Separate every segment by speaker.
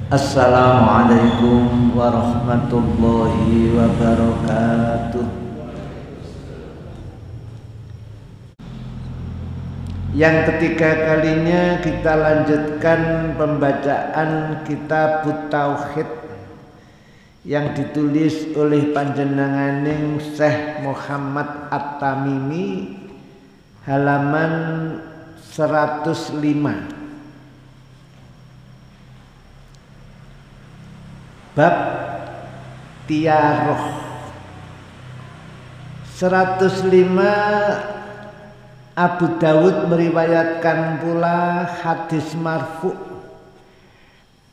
Speaker 1: Assalamualaikum warahmatullahi wabarakatuh. Yang ketiga kalinya kita lanjutkan pembacaan kitab Tauhid yang ditulis oleh panjenenganing Syekh Muhammad At-Tamimi, halaman 105. Bab tiaroh 105. Abu Dawud meriwayatkan pula hadis marfu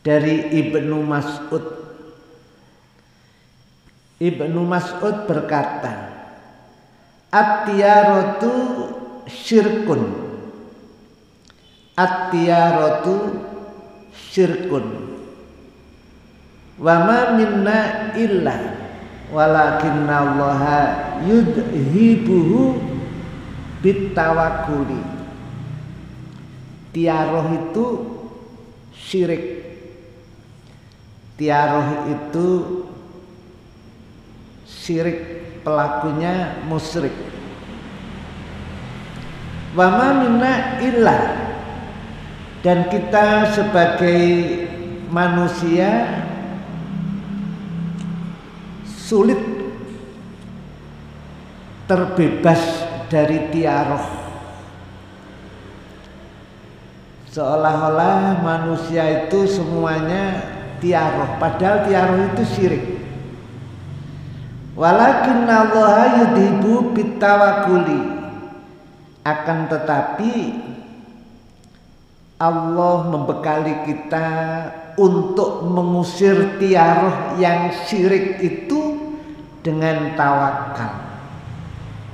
Speaker 1: dari Ibnu Mas'ud. Ibnu Mas'ud berkata, "At-tiyaratu syirkun." At-tiyaratu syirkun. Wa ma minna illa walakinna Allaha yudhibuhu bitawakkuli. Tiaroh itu syirik. Tiaroh itu syirik, pelakunya musyrik. Wa ma minna illa, dan kita sebagai manusia sulit terbebas dari tiaroh. Seolah-olah manusia itu semuanya tiaroh, padahal tiaroh itu syirik. Walakinna Allaha yudhibu bitawakkuli, akan tetapi Allah membekali kita untuk mengusir tiaroh yang syirik itu dengan tawakal,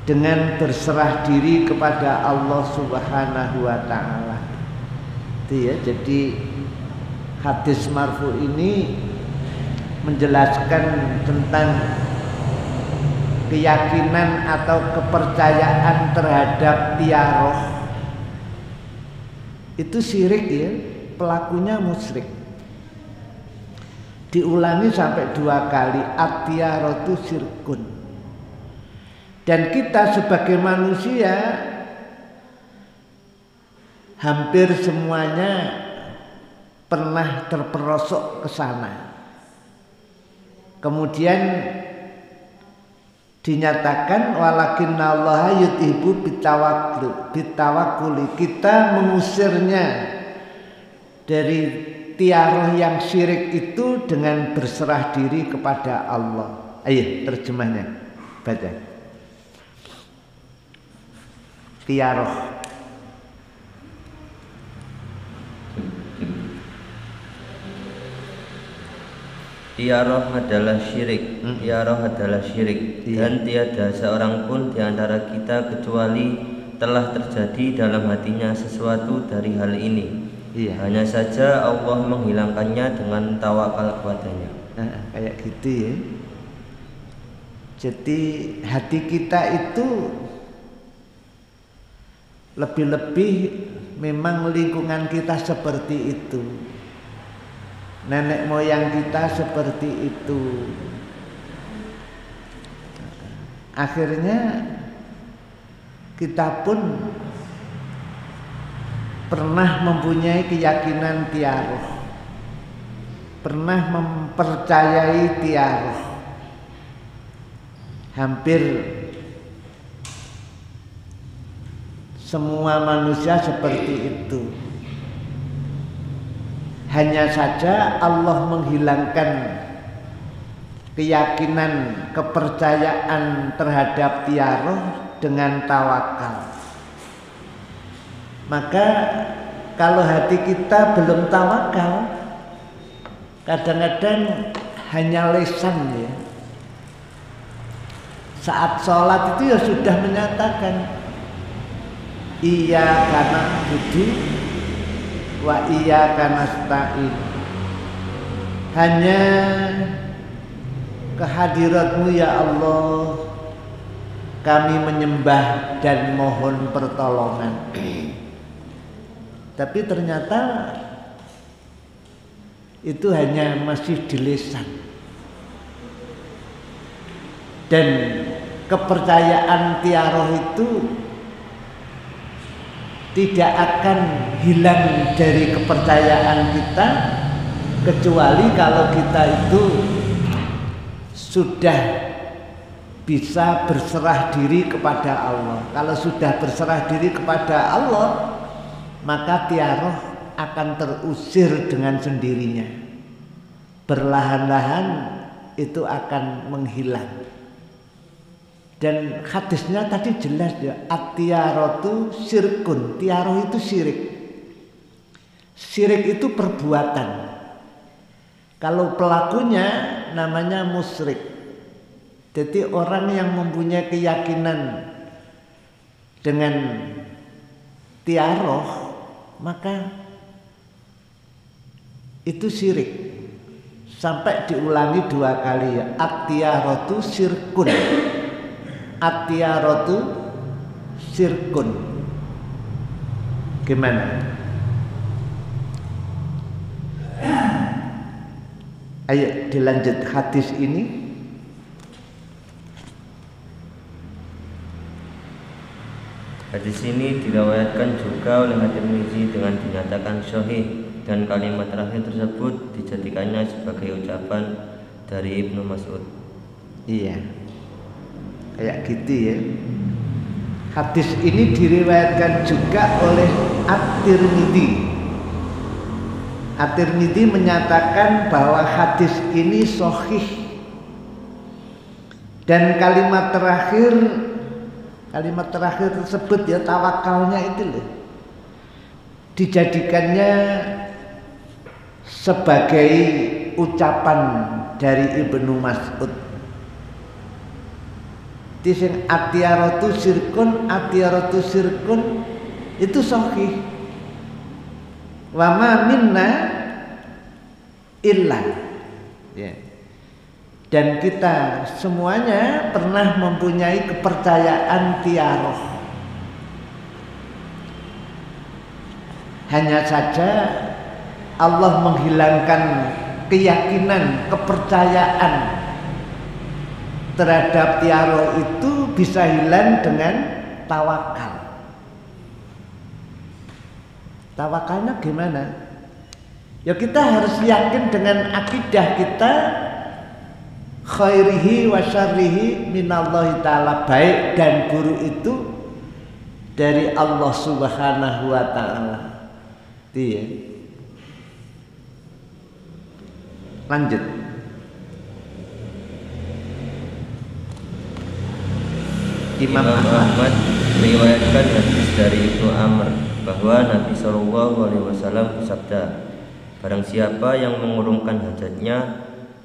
Speaker 1: dengan berserah diri kepada Allah Subhanahu wa ta'ala. Itu ya, jadi hadis marfu ini menjelaskan tentang keyakinan atau kepercayaan terhadap tiaroh. Itu syirik ya, pelakunya musyrik. Diulangi sampai 2 kali, at-tiyaratu syirkun. Dan kita sebagai manusia hampir semuanya pernah terperosok ke sana. Kemudian dinyatakan walakinna Allaha yudhibu bitawakkuli, kita mengusirnya dari tiaroh yang syirik itu dengan berserah diri kepada Allah. Ayo terjemahnya, baca. Tiaroh.
Speaker 2: Tiaroh adalah syirik. Tiaroh adalah syirik. Dan tiada seorang pun di antara kita kecuali telah terjadi dalam hatinya sesuatu dari hal ini. Hanya saja Allah menghilangkannya dengan tawakal kepadanya.
Speaker 1: Kayak gitu ya. Jadi hati kita itu lebih-lebih memang lingkungan kita seperti itu. Nenek moyang kita seperti itu. Akhirnya kita pun pernah mempunyai keyakinan tiaroh, pernah mempercayai tiaroh. Hampir semua manusia seperti itu. Hanya saja Allah menghilangkan keyakinan, kepercayaan terhadap tiaroh dengan tawakal. Maka kalau hati kita belum tawakal, kadang-kadang hanya lisan ya. Saat sholat itu ya sudah menyatakan iyyaka na'budu wa iyyaka nasta'in. Hanya kehadirat-Mu ya Allah kami menyembah dan mohon pertolongan. Tapi ternyata itu hanya masih di lisan. Dan kepercayaan tiaroh itu tidak akan hilang dari kepercayaan kita kecuali kalau kita itu sudah bisa berserah diri kepada Allah. Kalau sudah berserah diri kepada Allah, maka tiaroh akan terusir dengan sendirinya. Perlahan-lahan itu akan menghilang. Dan hadisnya tadi jelas ya, at-tiaratu syirkun. Tiaroh itu syirik. Syirik itu perbuatan. Kalau pelakunya namanya musyrik. Jadi orang yang mempunyai keyakinan dengan tiaroh, maka itu syirik. Sampai diulangi 2 kali ya, at-tiaratu syirkun. At-tiaratu syirkun. Gimana? Ayo dilanjut hadis ini.
Speaker 2: Hadis ini diriwayatkan juga oleh At-Tirmidzi dengan dinyatakan sahih, dan kalimat terakhir tersebut dijadikannya sebagai ucapan dari Ibnu Mas'ud. Iya,
Speaker 1: kayak gitu ya. Hadis ini diriwayatkan juga oleh At-Tirmidzi. At-Tirmidzi menyatakan bahwa hadis ini sahih. Dan kalimat terakhir tersebut ya, tawakalnya itu loh, dijadikannya sebagai ucapan dari Ibnu Mas'ud. Sing at-tiaratu syirkun itu sahih. Wa ma minna illa ya. Dan kita semuanya pernah mempunyai kepercayaan tiaroh. Hanya saja Allah menghilangkan keyakinan, kepercayaan terhadap tiaroh itu bisa hilang dengan tawakal. Tawakalnya gimana? Ya kita harus yakin dengan akidah kita, khairihi wa syarrihi minallahi ta'ala, baik dan buruk itu dari Allah Subhanahu wa ta'ala. Iya. Lanjut.
Speaker 2: Imam Ahmad meriwayatkan hadis dari Ibnu Amr bahwa Nabi SAW bersabda, barang siapa yang mengurungkan hajatnya,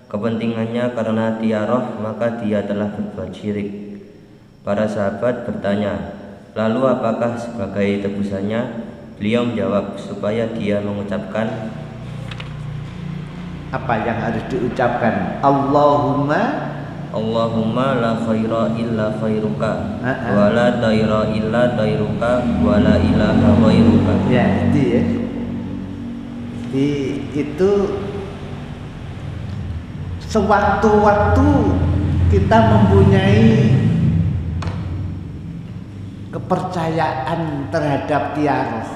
Speaker 2: kepentingannya karena tiaroh, maka dia telah berbuat syirik. Para sahabat bertanya, lalu apakah sebagai tebusannya? Beliau menjawab, supaya dia mengucapkan
Speaker 1: apa yang harus diucapkan? Allahumma
Speaker 2: la khaira illa khairuka, wa la tayra illa tayruka, wa la ilaha ghairuka.
Speaker 1: Ya, itu ya. Itu sewaktu-waktu kita mempunyai kepercayaan terhadap tiaroh,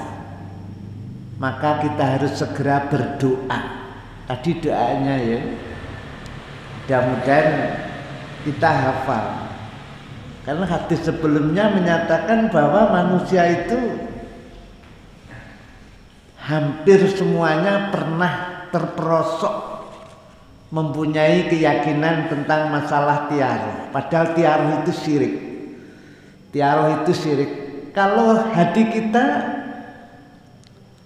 Speaker 1: maka kita harus segera berdoa. Tadi doanya ya, mudah-mudahan kita hafal. Karena hadis sebelumnya menyatakan bahwa manusia itu hampir semuanya pernah terperosok mempunyai keyakinan tentang masalah tiaroh. Padahal tiaroh itu syirik. Tiaroh itu syirik. Kalau hati kita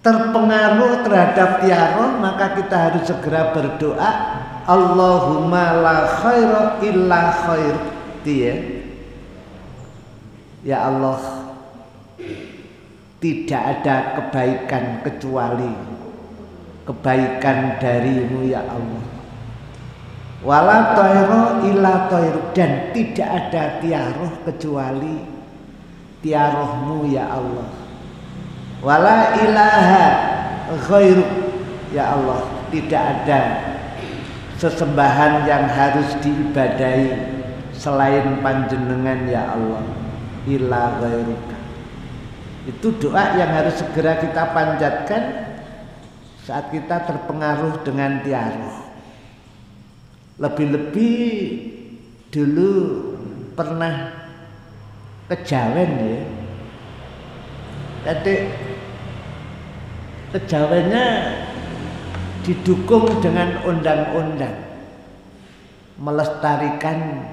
Speaker 1: terpengaruh terhadap tiaroh, maka kita harus segera berdoa, Allahumma la khaira illa khair. Ya Allah, tidak ada kebaikan kecuali kebaikan darimu ya Allah. Wala tayra illa tayr, dan tidak ada tiaroh kecuali tiarohmu ya Allah. Wala ilaha ghairuk, ya Allah, tidak ada sesembahan yang harus diibadahi selain panjenengan ya Allah, illa ghairuka. Itu doa yang harus segera kita panjatkan saat kita terpengaruh dengan tiaroh. Lebih-lebih dulu pernah kejawen ya. Jadi kejawennya didukung dengan undang-undang melestarikan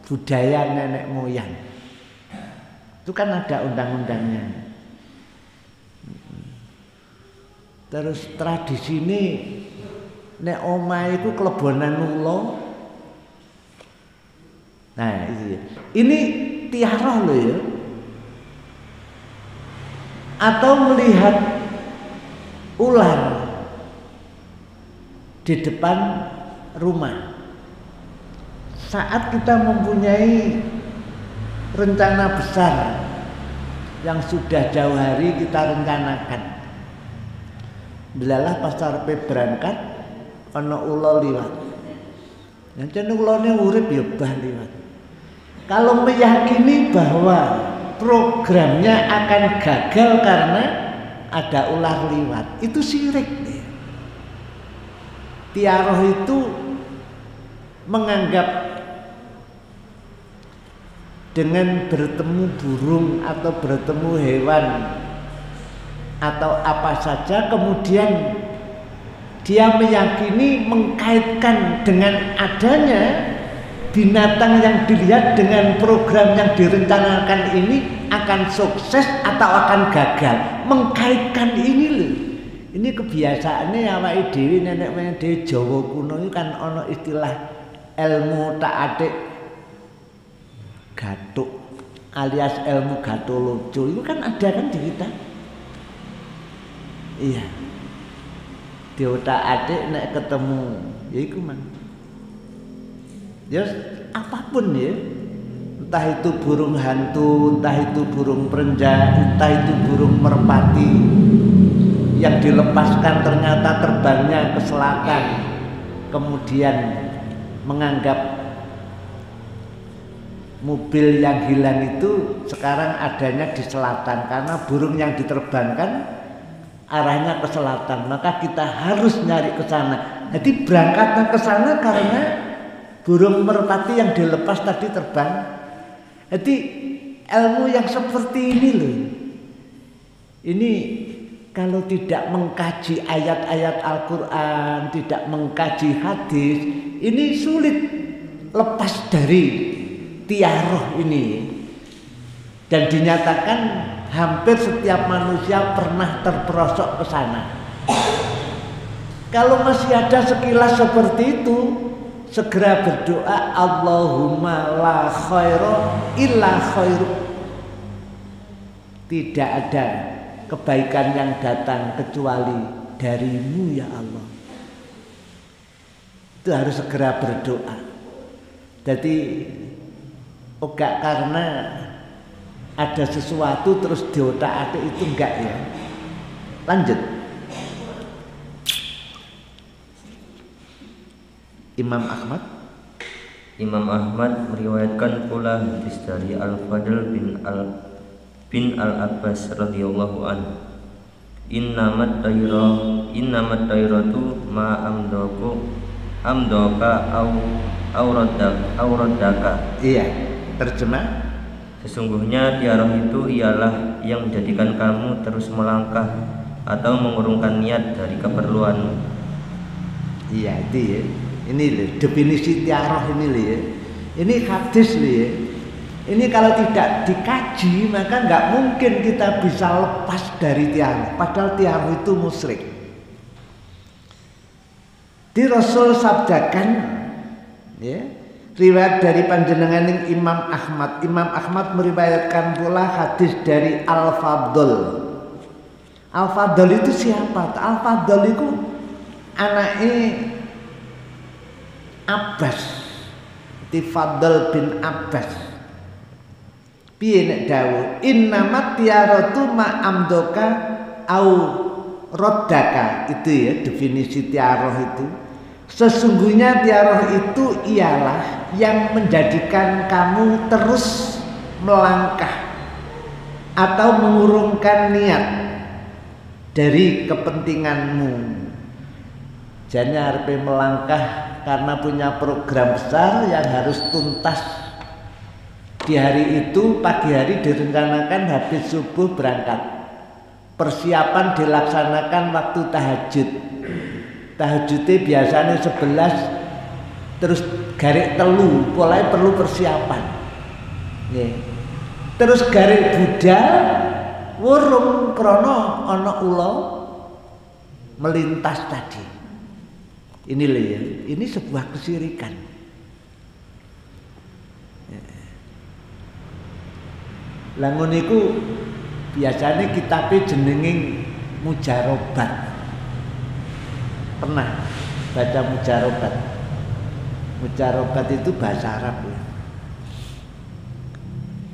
Speaker 1: budaya nenek moyang. Itu kan ada undang-undangnya. Terus tradisi ini nek omah iku klebonan ula. Nah, ini tiaroh loh ya. Atau melihat ular di depan rumah. Saat kita mempunyai rencana besar yang sudah jauh hari kita rencanakan. Belalah pasar pe berangkat ana ula liwat. Yen ulane urip ya bah liwat. Kalau meyakini bahwa programnya akan gagal karena ada ular liwat, itu syirik. Tiaroh itu menganggap dengan bertemu burung atau bertemu hewan atau apa saja, kemudian dia meyakini mengkaitkan dengan adanya binatang yang dilihat dengan program yang direncanakan ini akan sukses atau akan gagal. Mengkaitkan ini loh. Ini kebiasaannya awake dhewe nenek moyang dhewe Jawa kuno itu kan ana istilah ilmu ta'atik gatuk alias ilmu gatolojo. Itu kan ada kan di kita. Iya. Diotak-atik nek ketemu ya iku man. Ya apapun ya. Entah itu burung hantu, entah itu burung perenjak, entah itu burung merpati yang dilepaskan ternyata terbangnya ke selatan, kemudian menganggap mobil yang hilang itu sekarang adanya di selatan karena burung yang diterbangkan arahnya ke selatan, maka kita harus nyari ke sana. Jadi berangkatnya ke sana karena burung merpati yang dilepas tadi terbang. Jadi ilmu yang seperti ini loh. Ini kalau tidak mengkaji ayat-ayat Al-Quran, tidak mengkaji hadis, ini sulit lepas dari tiaroh ini. Dan dinyatakan hampir setiap manusia pernah terperosok ke sana. Kalau masih ada sekilas seperti itu, segera berdoa, Allahumma la khaira illa khairu. Tidak ada kebaikan yang datang kecuali darimu ya Allah. Itu harus segera berdoa. Jadi enggak karena ada sesuatu terus diotak-atik itu enggak ya. Lanjut. Imam
Speaker 2: Ahmad meriwayatkan pula hadis dari Al-Fadl bin Al-Abbas radhiyallahu anhu. Innamat tayratu ma amdoka auradaka.
Speaker 1: Iya, terjemah.
Speaker 2: Sesungguhnya tiaroh itu ialah yang menjadikan kamu terus melangkah atau mengurungkan niat dari keperluanmu.
Speaker 1: Iya, itu ya. Ini loh, definisi tiaroh ini loh ya. Ini hadis loh ya. Ini kalau tidak dikaji maka nggak mungkin kita bisa lepas dari tiaroh. Padahal tiaroh itu musyrik. Di Rasul sabdakan ya, riwayat dari panjenengan Imam Ahmad. Imam Ahmad meriwayatkan pula hadis dari Al-Fadl. Al-Fadl itu siapa? Al-Fadl itu anaknya Abbas, Fadl bin Abbas. Piye nek dawuh innamat tiaratu ma amdoka au roddaka itu ya definisi tiaroh itu. Sesungguhnya tiaroh itu ialah yang menjadikan kamu terus melangkah atau mengurungkan niat dari kepentinganmu. Jadi harus melangkah karena punya program besar yang harus tuntas. Di hari itu pagi hari direncanakan habis subuh berangkat. Persiapan dilaksanakan waktu tahajud. Tahajudnya biasanya 11 terus garik telu, mulai perlu persiapan. Terus garik budal wurung krono ana ula melintas tadi. Ini loh ya, ini sebuah kesyirikan. Lah ngono iku biasanya kitabnya jenenging mujarobat. Pernah baca mujarobat? Mujarobat itu bahasa Arab ya.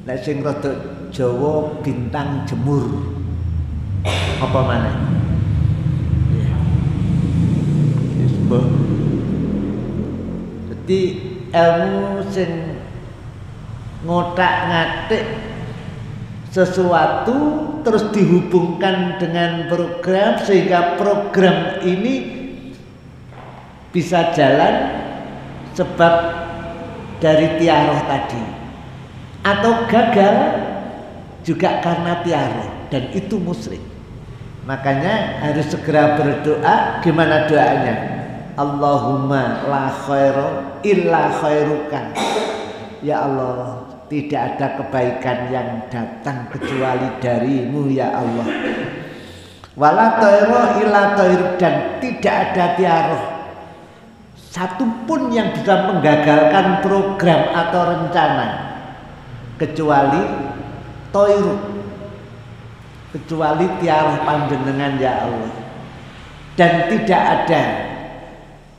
Speaker 1: Nek sing rada Jawa bintang jemur. Apa maneh? Ya. Isbah. Jadi ilmu sing ngotak-ngatik sesuatu terus dihubungkan dengan program sehingga program ini bisa jalan sebab dari tiaroh tadi, atau gagal juga karena tiaroh, dan itu musyrik. Makanya harus segera berdoa. Gimana doanya? Allahumma la khaira illa khairuka. Ya Allah, tidak ada kebaikan yang datang kecuali darimu ya Allah. Wala thaira illa thair, dan tidak ada tiaroh satupun yang bisa menggagalkan program atau rencana kecuali toiru, kecuali tiaroh panjenengan ya Allah. Dan tidak ada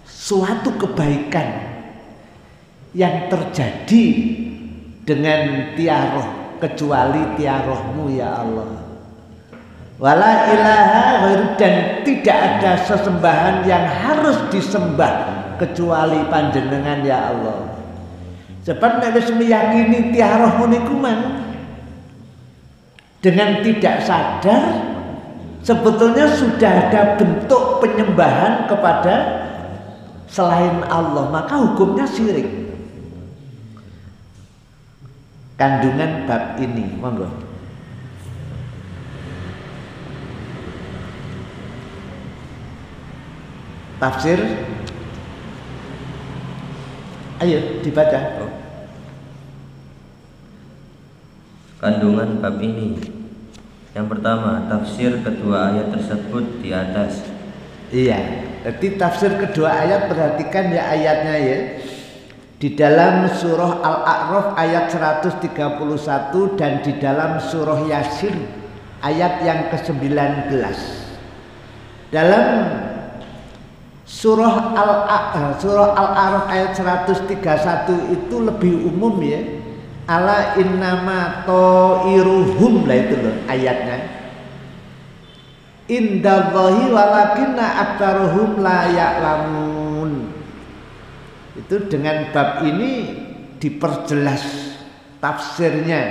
Speaker 1: suatu kebaikan yang terjadi dengan tiaroh kecuali tiarohmu ya Allah. Wala ilaha ghairu, dan tidak ada sesembahan yang harus disembah kecuali panjenengan ya Allah. Sebab nek wis meyakini tiaroh niku man, dengan tidak sadar sebetulnya sudah ada bentuk penyembahan kepada selain Allah, maka hukumnya syirik. Kandungan bab ini, monggo. Tafsir, ayo dibaca.
Speaker 2: Kandungan bab ini. Yang pertama, tafsir kedua ayat tersebut di atas.
Speaker 1: Iya, jadi tafsir kedua ayat, perhatikan ya ayatnya ya. Di dalam surah Al-A'raf ayat 131 dan di dalam surah Yasin ayat yang ke-19. Dalam surah Al-A'raf ayat 131 itu lebih umum ya. Ala innama ta'iruhum, lah itu loh ayatnya. Indallahi walakinna aktaruhum la ya'lamun. Itu dengan bab ini diperjelas tafsirnya.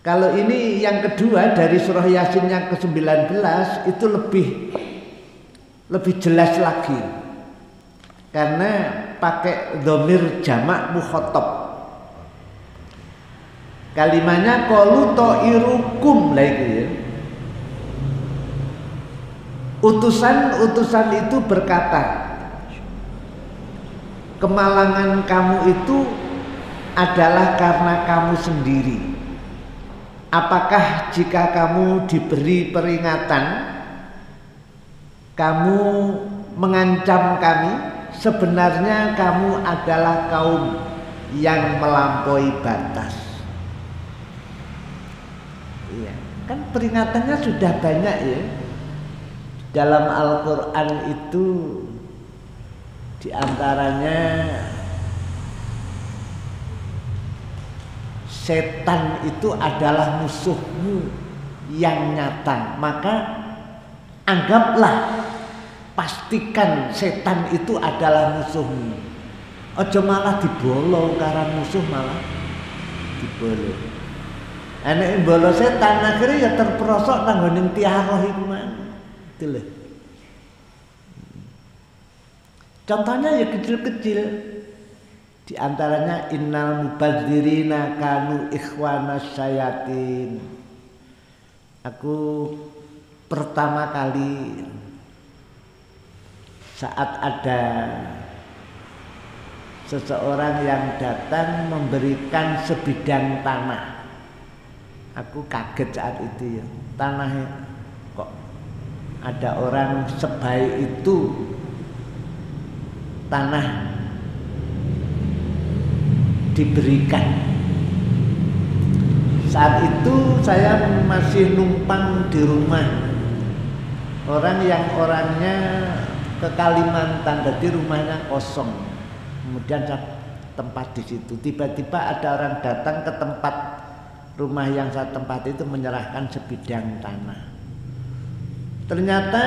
Speaker 1: Kalau ini yang kedua dari surah Yasin yang ke-19 itu lebih jelas lagi. Karena pakai dhamir jamak mukhatab. Kalimatnya qalu ta'irukum, lah itu ya. Utusan itu berkata, kemalangan kamu itu adalah karena kamu sendiri. Apakah jika kamu diberi peringatan, kamu mengancam kami? Sebenarnya kamu adalah kaum yang melampaui batas. Iya, kan peringatannya sudah banyak ya. Dalam Al-Quran itu di antaranya setan itu adalah musuhmu yang nyata, maka anggaplah, pastikan setan itu adalah musuhmu. Aja malah dibolo karena musuh, malah dibolo. Nek bolo setan akhirnya ya terperosok nang ngene tiaroh iku man. Itu lho. Contohnya ya kecil-kecil. Di antaranya innal mubadzirina kanu ikhwanas syayatin. Aku pertama kali saat ada seseorang yang datang memberikan sebidang tanah, aku kaget saat itu ya. Tanahnya kok ada orang sebaik itu, tanah diberikan. Saat itu saya masih numpang di rumah orang yang orangnya ke Kalimantan, jadi rumahnya kosong. Kemudian saya tempat di situ. Tiba-tiba ada orang datang ke tempat rumah yang saya tempat itu menyerahkan sebidang tanah. Ternyata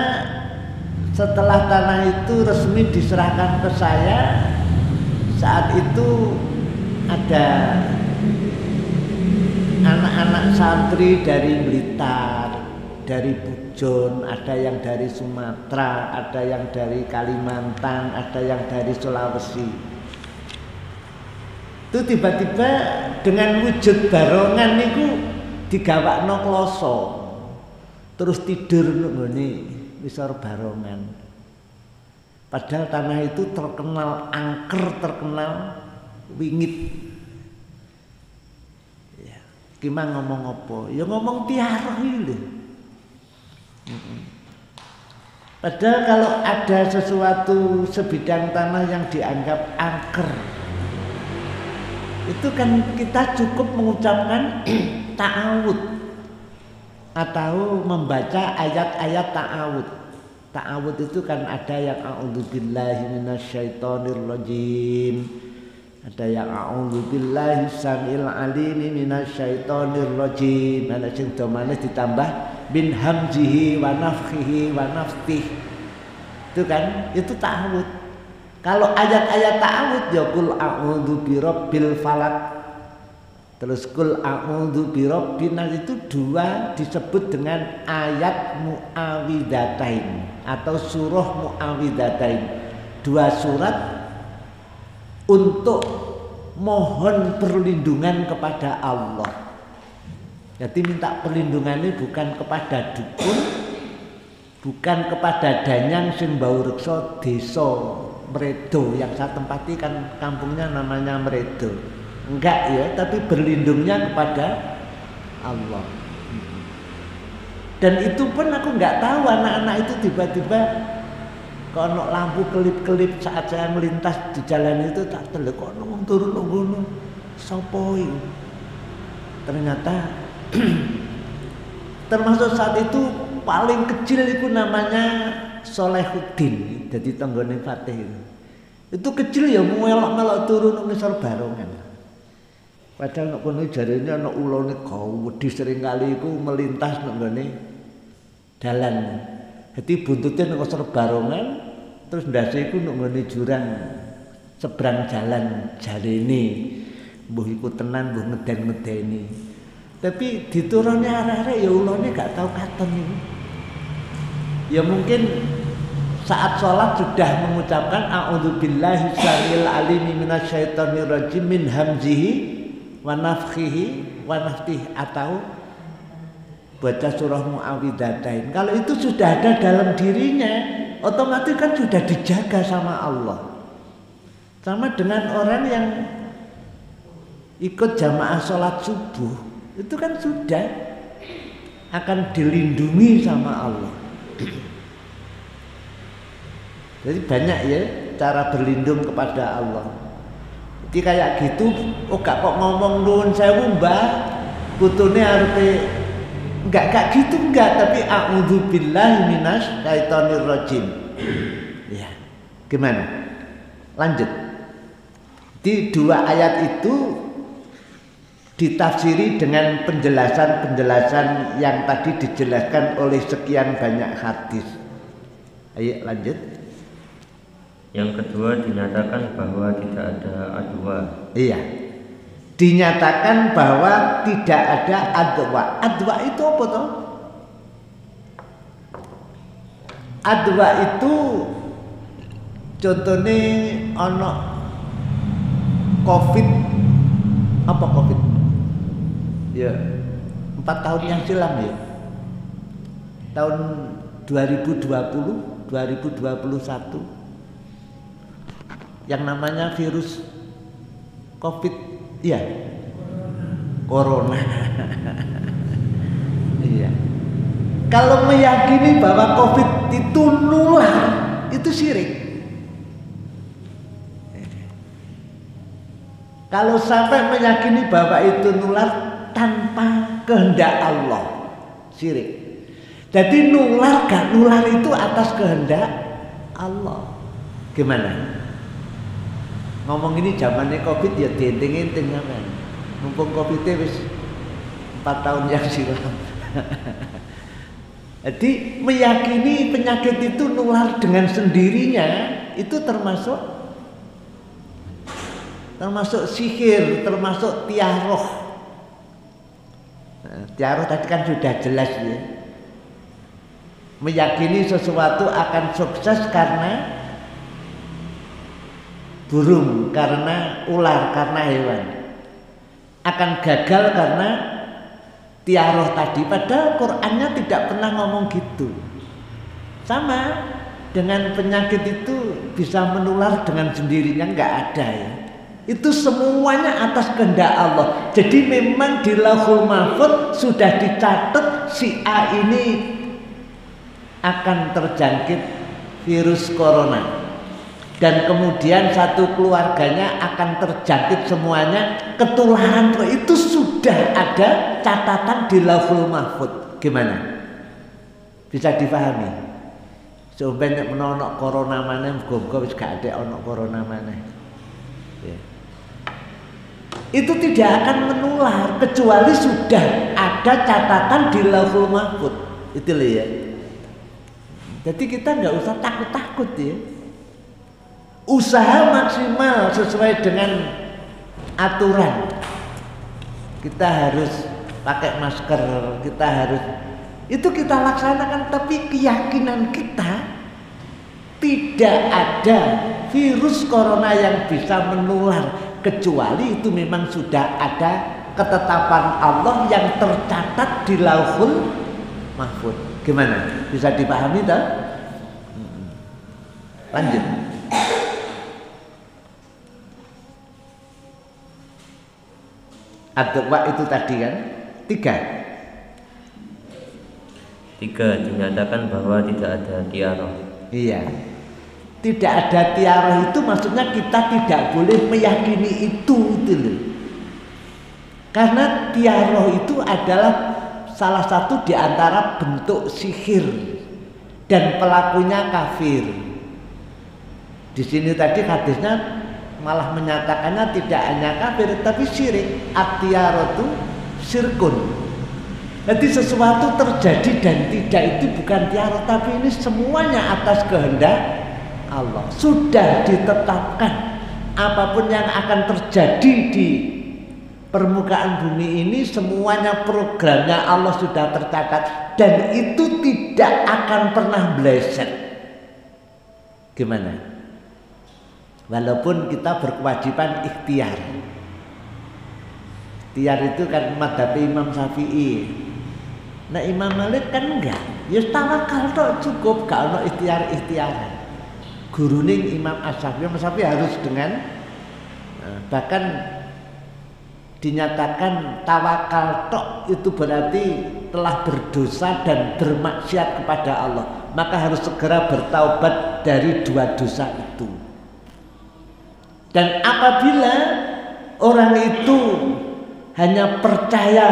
Speaker 1: setelah tanah itu resmi diserahkan ke saya, saat itu ada anak-anak santri dari Blitar, dari Pujon, ada yang dari Sumatera, ada yang dari Kalimantan, ada yang dari Sulawesi. Itu tiba-tiba dengan wujud barongan niku digawakno kloso, terus tidur nggone ngisor barongan. Padahal tanah itu terkenal angker, terkenal wingit. Ya, gimana ngomong apa? Ya ngomong tiara itu. Padahal kalau ada sesuatu sebidang tanah yang dianggap angker, itu kan kita cukup mengucapkan ta'awud atau membaca ayat-ayat ta'awud. Ta'awud itu kan ada yang a'udzubillahi minasyaitonirrajim, ada yang a'udzubillahi samil alimi minasyaitonirrajim, ada sing domane ditambah bin hamzihi wa nafthihi wa naftih. Itu kan, itu ta'awud. Kalau ayat-ayat ta'awud ya kul a'udzu birabbil falaq, terus kul a'udzu birabbin nas, itu dua disebut dengan ayat mu'awidatain atau surah mu'awidatain, dua surat untuk mohon perlindungan kepada Allah. Jadi minta perlindungannya bukan kepada dukun, bukan kepada danyang sing bau reksa desa Mredo, yang saya tempati kan kampungnya namanya Mredo. Enggak ya, tapi berlindungnya kepada Allah. Dan itu pun aku enggak tahu, anak-anak itu tiba-tiba kalau lampu kelip-kelip saat saya melintas di jalan itu, tak telek kok nang turun ngono. Sapa iki? Ternyata termasuk saat itu paling kecil itu namanya Solehuddin, jadi tanggane Fatih itu kecil ya melok-melok turun ngisor barongan. Padahal nek kono jarene ana ulane gawedhi, sering kali iku melintas nek ngene dalan. Dadi buntute nek ngisor barongan, terus ndase iku nek ngene jurang seberang jalan jarene. Mbuh iku tenan, mbuh ngeden-ngedeni. Tapi diturunne arek-arek ya ulane gak tau katon iku. Ya mungkin saat sholat sudah mengucapkan a'udzubillahi samil alimi minasyaitonirrajim min hamzihi wa nafthihi wa naftih, atau baca surah mu'awidatain. Kalau itu sudah ada dalam dirinya, otomatis kan sudah dijaga sama Allah. Sama dengan orang yang ikut jamaah sholat subuh, itu kan sudah akan dilindungi sama Allah. Jadi banyak ya cara berlindung kepada Allah. Jadi kayak gitu, oh gak kok ngomong nuwun sewu Mbah, kutune arepe enggak gitu enggak, tapi a'udzubillahi minasyaitonirrajim. Ya. Gimana? Lanjut. Di dua ayat itu ditafsiri dengan penjelasan-penjelasan yang tadi dijelaskan oleh sekian banyak hadis. Ayo lanjut.
Speaker 2: Yang kedua, dinyatakan bahwa tidak ada adwa.
Speaker 1: Iya, dinyatakan bahwa tidak ada adwa. Adwa itu apa toh? Adwa itu contohnya ono COVID. Apa COVID? Ya, 4 tahun yang silam ya. Tahun 2020, 2021. Yang namanya virus COVID, iya, Corona. Iya. Kalau meyakini bahwa COVID itu nular, itu syirik. Kalau sampai meyakini bahwa itu nular tanpa kehendak Allah, syirik. Jadi nular gak nular itu atas kehendak Allah. Gimana? Ngomong ini zamannya COVID ya dienting-enting kan. Mumpung COVID wis 4 tahun yang silam. Jadi meyakini penyakit itu nular dengan sendirinya itu termasuk sihir, termasuk tiaroh. Nah, tiaroh tadi kan sudah jelas ya. Meyakini sesuatu akan sukses karena burung, karena ular, karena hewan. Akan gagal karena tiaroh tadi. Padahal Qur'annya tidak pernah ngomong gitu. Sama dengan penyakit itu bisa menular dengan sendirinya, nggak ada ya. Itu semuanya atas kehendak Allah. Jadi memang di Lauhul Mahfuz sudah dicatat si A ini akan terjangkit virus corona. Dan kemudian satu keluarganya akan terjangkit semuanya ketularan. Itu sudah ada catatan di Lauhul Mahfuz. Gimana? Bisa dipahami? Sebenarnya menonok corona mana, muga-muga wis gak ada ono corona mana. Ya. Itu tidak akan menular kecuali sudah ada catatan di Lauhul Mahfuz. Itu loh ya. Jadi kita nggak usah takut-takut ya. Usaha maksimal sesuai dengan aturan. Kita harus pakai masker, kita harus itu kita laksanakan, tapi keyakinan kita tidak ada virus corona yang bisa menular kecuali itu memang sudah ada ketetapan Allah yang tercatat di Lauhul Mahfuz. Gimana? Bisa dipahami tak? Lanjut. Adwa itu tadi kan 3.
Speaker 2: Dinyatakan bahwa tidak ada tiaroh.
Speaker 1: Iya. Tidak ada tiaroh itu maksudnya kita tidak boleh meyakini itu loh. Karena tiaroh itu adalah salah satu di antara bentuk sihir dan pelakunya kafir. Di sini tadi hadisnya malah menyatakannya tidak hanya kafir tapi syirik. At-tiaratu syirkun. Jadi sesuatu terjadi dan tidak itu bukan tiara, tapi ini semuanya atas kehendak Allah. Sudah ditetapkan apapun yang akan terjadi di permukaan bumi ini semuanya programnya Allah sudah tercatat dan itu tidak akan pernah meleset. Gimana? Walaupun kita berkewajiban ikhtiar. Ikhtiar itu kan madhab Imam Syafi'i. Nah Imam Malik kan enggak. Ya tawakal tok cukup, gak ono ikhtiar-ikhtiaran. Guruning Imam Asy-Syafi'i harus dengan bahkan dinyatakan tawakal tok itu berarti telah berdosa dan bermaksiat kepada Allah. Maka harus segera bertaubat dari 2 dosa itu. Dan apabila orang itu hanya percaya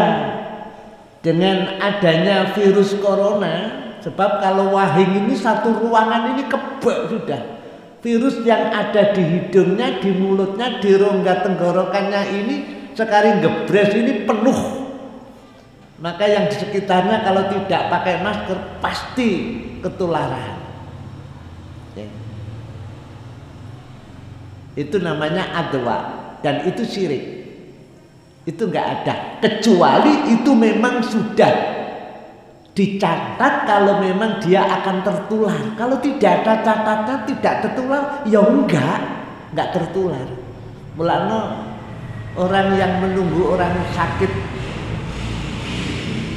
Speaker 1: dengan adanya virus corona, sebab kalau wahing ini satu ruangan ini kebak sudah. Virus yang ada di hidungnya, di mulutnya, di rongga tenggorokannya ini sekali ngebres ini penuh. Maka yang di sekitarnya kalau tidak pakai masker pasti ketularan. Ya. Itu namanya adwa dan itu syirik. Itu enggak ada kecuali itu memang sudah dicatat kalau memang dia akan tertular. Kalau tidak ada catatan tidak tertular, ya enggak tertular. Mulanya orang yang menunggu orang sakit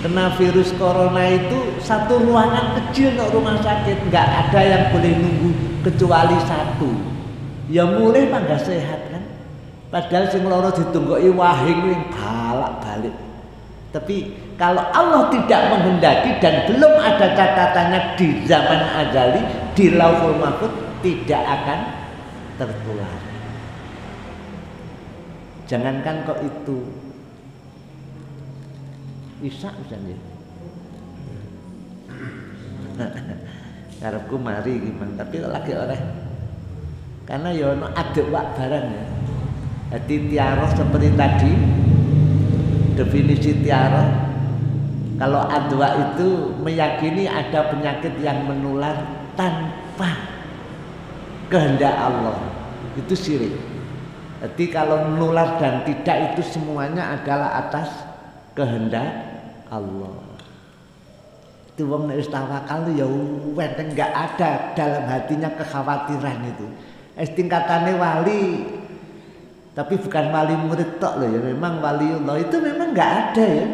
Speaker 1: kena virus corona itu satu ruangan kecil untuk rumah sakit, enggak ada yang boleh nunggu kecuali satu. Ya mulai mangga sehat kan. Padahal sing loro ditunggoki wahing wing balak-balik. Tapi kalau Allah tidak menghendaki dan belum ada catatannya di zaman azali di Lauhul Mahfuz tidak akan tertular. Jangankan kok itu Isa misalnya. Karepku mari gimana tapi lagi oleh karena ya ono adek wak barang ya. Jadi tiara seperti tadi definisi tiara, kalau adwa itu meyakini ada penyakit yang menular tanpa kehendak Allah, itu syirik. Jadi kalau menular dan tidak itu semuanya adalah atas kehendak Allah. Itu wong nek wis tawakal ya weteng enggak ada dalam hatinya kekhawatiran itu. Tingkatane wali tapi bukan wali murid tok loh ya, memang waliullah itu memang enggak ada ya.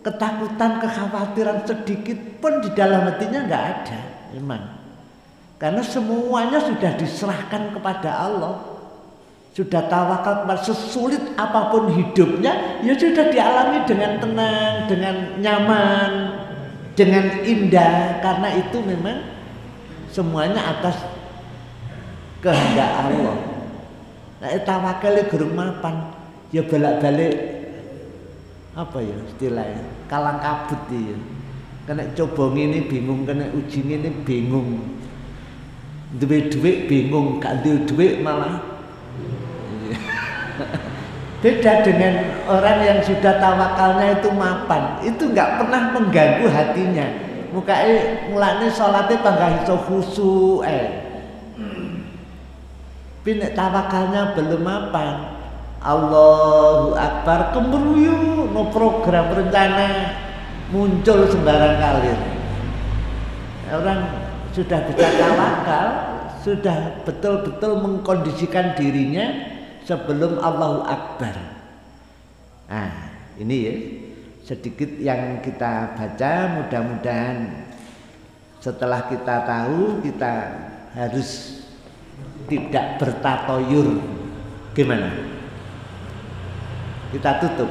Speaker 1: Ketakutan, kekhawatiran sedikit pun di dalam hatinya enggak ada, memang. Karena semuanya sudah diserahkan kepada Allah. Sudah tawakal kepada sesulit apapun hidupnya, ya sudah dialami dengan tenang, dengan nyaman, dengan indah. Karena itu memang semuanya atas kehendak Allah. Nah, tawakal gurung mapan, ya bolak-balik apa ya istilahnya, kalang kabut ya. Kena coba ngene bingung, kena uji ngene bingung. Duwe-duwe bingung, gak duwe malah. Beda dengan orang yang sudah tawakalnya itu mapan, itu nggak pernah mengganggu hatinya. Mulane sholatnya bangga iso khusyuk. Pinek tawakalnya belum mapan, Allahu Akbar kemruyu, no program rencana muncul sembarang kali. Orang sudah bisa tawakal, sudah betul-betul mengkondisikan dirinya sebelum Allahu Akbar. Nah, ini ya sedikit yang kita baca, mudah-mudahan setelah kita tahu kita harus tidak bertatoyur. Gimana? Kita tutup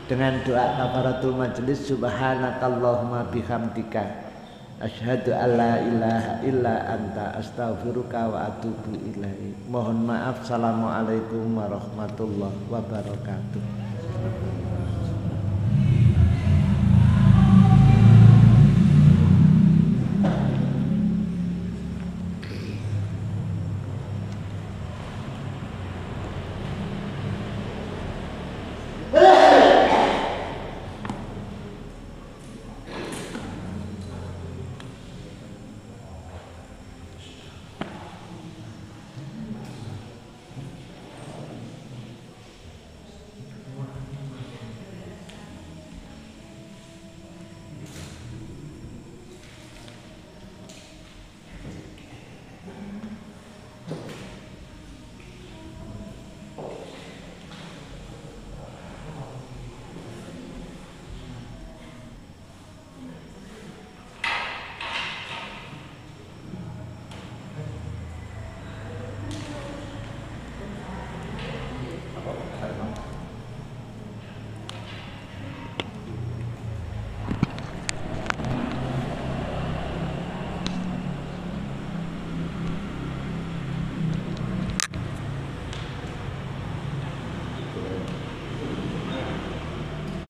Speaker 1: dengan doa kafaratul majelis. Subhanakallahumma bihamdika asyhadu alla ilaha illa anta astaghfiruka wa atubu ilaik. Mohon maaf. Assalamualaikum warahmatullahi wabarakatuh.